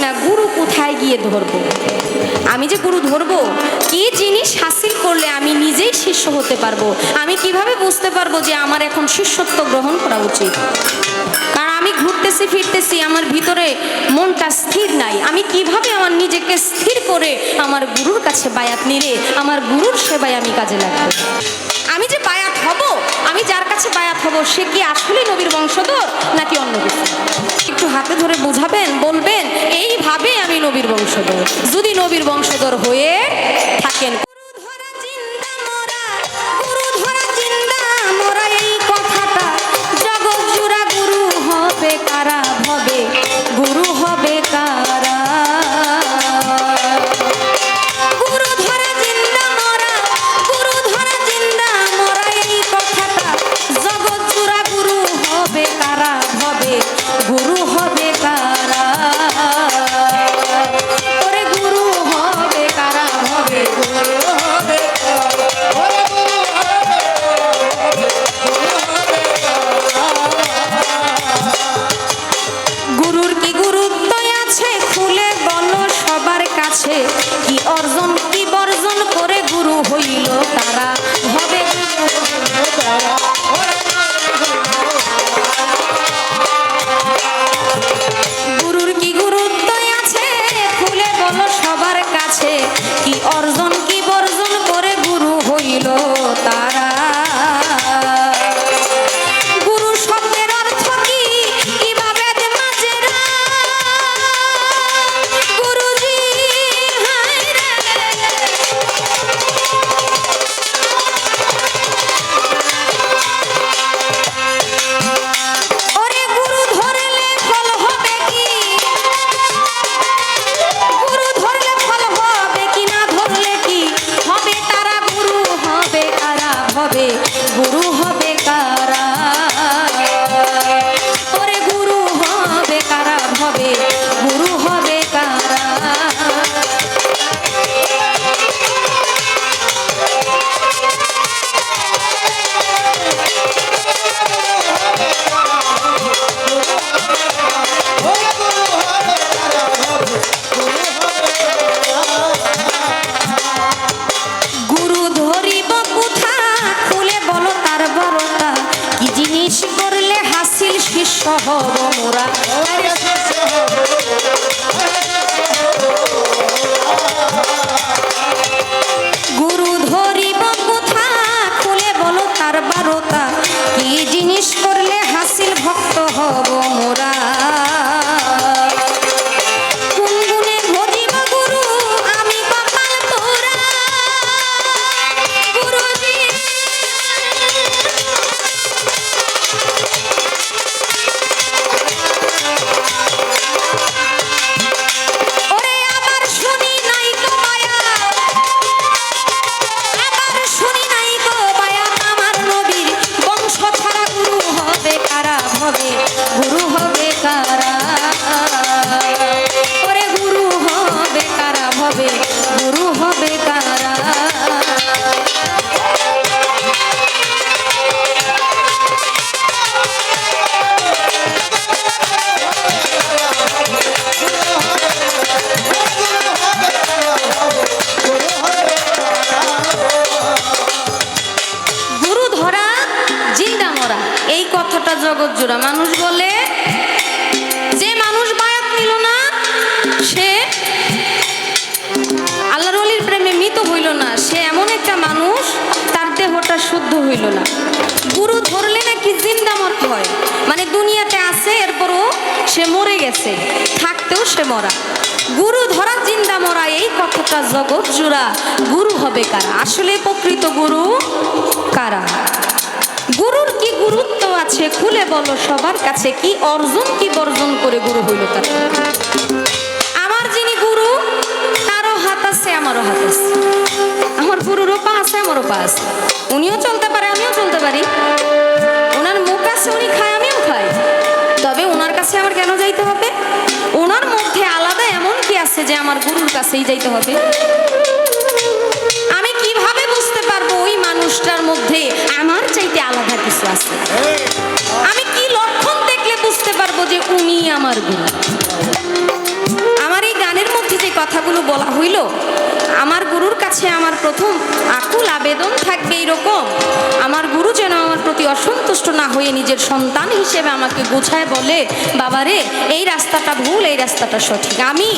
না গুরু কোথায় গিয়ে ধরবো। আমি যে গুরু ধরবো, কি জিনিস হাসিল করলে আমি নিজেই শিষ্য হতে পারবো, আমি কিভাবে বুঝতে পারবো যে আমার এখন শিষ্যত্ব গ্রহণ করা উচিত। কারণ আমি ঘুরতেছি ফিরতেছি, আমার ভিতরে মনটা স্থির নাই। আমি কিভাবে আমার নিজেকে স্থির করে আমার গুরুর কাছে বায়াত নিলে আমার গুরুর সেবায় আমি কাজে লাগবো। আমি যে বায়াত হব, আমি যার কাছে বায়াত হব, সে কি আসলে নবীর বংশধর নাকি অন্য কিছু? একটু হাতে ধরে বোঝাবেন, বলবেন এইভাবে আমি নবীর বংশধর। যদি নবীর বংশধর হয়ে থাকেন, কারা হবে গুরু হবে কারা। গুরু ধরা জিন্দা মরা, গুরু ধরা জিন্দা মরা, এই কথাটা জগৎ জুড়া গুরু হবে কারা হবে গুরু হবে কারা। ওরে গুরু হবে কারা হবে গুরু হবে গুরুর কি গুরুত্ব আছে খুলে বলো সবার কাছে। কি অর্জন কি বর্জন করে গুরু হইল তারা হবে গুরুর কি গুরুত্ব আছে খুলে বলো সবার কাছে। কি অর্জন কি বর্জন করে গুরু হইল তারা। গুরু হবে কারা, ওরে গুরু হবে কারা হবে গুরু হবে কারা। গুরু ধরিব কোথা খুলে বলো তার বড়তা। কি জিনিস করলে হাসিল শিষ্য হব মোরা। গুরু ধরিব কোথা খুলে বলো তার বারতা। কি জিনিস করলে হাসিল ভক্ত হব মোরা। গুরু হবে কারা, ওরে গুরু হবে কারা হবে গুরু হবে কারা। গুরু ধরা জিন্দা মরা, এই কথাটা জগৎ জোড়া মানুষ বলে। যে মানুষ বায়াত নিল না সে আল্লাহর ওলির প্রেমে মৃত হইল না, সে এমন একটা মানুষ তার দেহটা শুদ্ধ হইল না। গুরু ধরলে নাকি জিন্দা মরতে হয়, মানে দুনিয়াতে আছে এরপরও সে মরে গেছে, থাকতেও সে মরা। গুরু ধরা জিন্দা মরা, এই কথাটা জগৎ জোড়া। গুরু হবে কারা, আসলে প্রকৃত গুরু কারা। গুরুর কি গুরুত্ব আছে খুলে বলো সবার কাছে। কি অর্জন কি বর্জন করে গুরু হইল তার। আমার যিনি গুরু তারও হাত আছে আমারও হাত আছে, আমার গুরুরও পা আছে আমারও পা আছে। উনিও চলতে পারে আমিও চলতে পারি, ওনার মুখ আছে উনি খায় আমিও খাই। তবে ওনার কাছে আমার কেন যাইতে হবে? ওনার মধ্যে আলাদা এমন কি আছে যে আমার গুরুর কাছেই যাইতে হবে? আমি কিভাবে বুঝতে পারবো ওই মানুষটার মধ্যে আমার চাইতে আলাদা কিছু আছে? আমি কি লক্ষণ দেখলে বুঝতে পারবো যে উনি আমার গুরু? আমার কখনো বলা হইল আমার গুরুর কাছে আমার প্রথম আকুল আবেদন থাকবে এইরকম, আমার গুরু যেন আমার প্রতি অসন্তুষ্ট না হয়ে নিজের সন্তান হিসেবে আমাকে গোছায় বলে, বাবারে এই রাস্তাটা ভুল, এই রাস্তাটা সঠিক। আমি